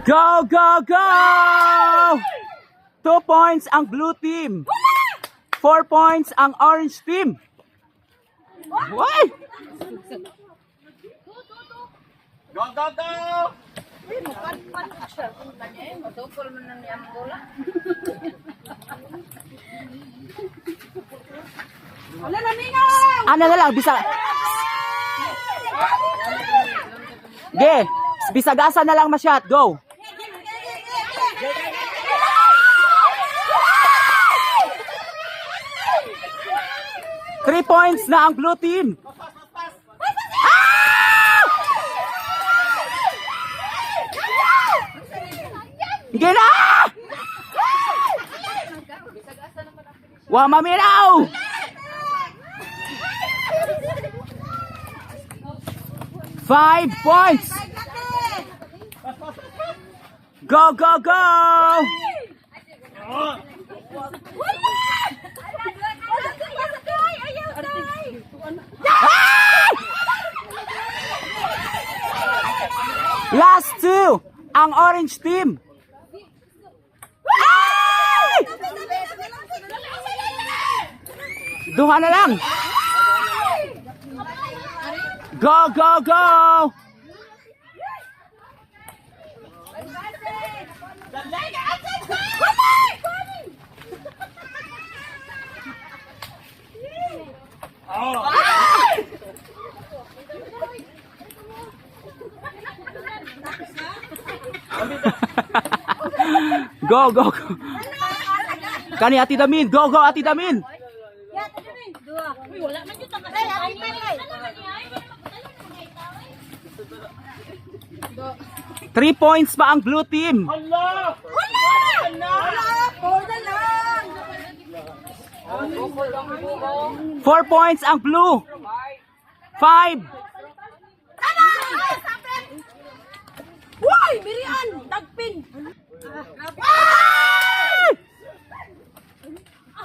Go, go, go! 2 points ang blue team. 4 points ang orange team. Why? Go, go, go! Ano na lang, bisa... Ge, bisagasan na lang masyat. Go! Three points na ang blue team. Ah! Sige na! Wa maminaw! Five points! Go, go, go! Last two, ang orange team. Duha na lang. Go, go, go! Go, go, go. Kani Ati Damin, go, go Ati Damin. 3 points pa ang blue team. Hala! Wala! 4 na lang! 4 points ang blue. 5. Uy! Birian! Tagpin!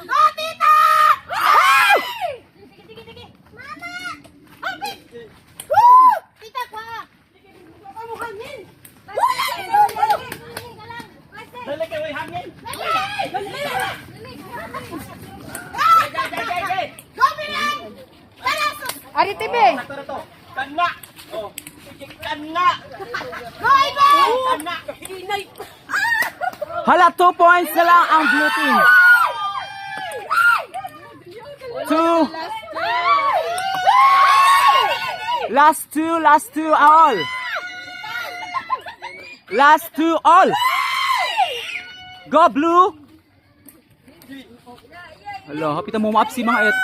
Go, tita! Sige. Mama! Hapit! Tita, kwa! Ang hangin! Dali kayo ay hangin! Go, Birian! Tara! Ari TV. Ito. Kana! Oh. Kana! Go, Ivan! Kana! Hala, 2 points na lang ang blue team. 2. Last two all. Last two all. Go blue. Hala, hapitan mo maapsi mga et.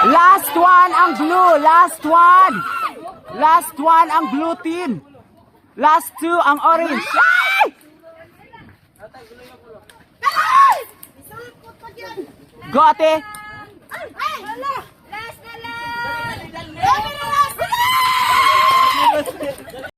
Last one ang blue. Last one ang blue team. Last two ang orange. Ay! Go ate.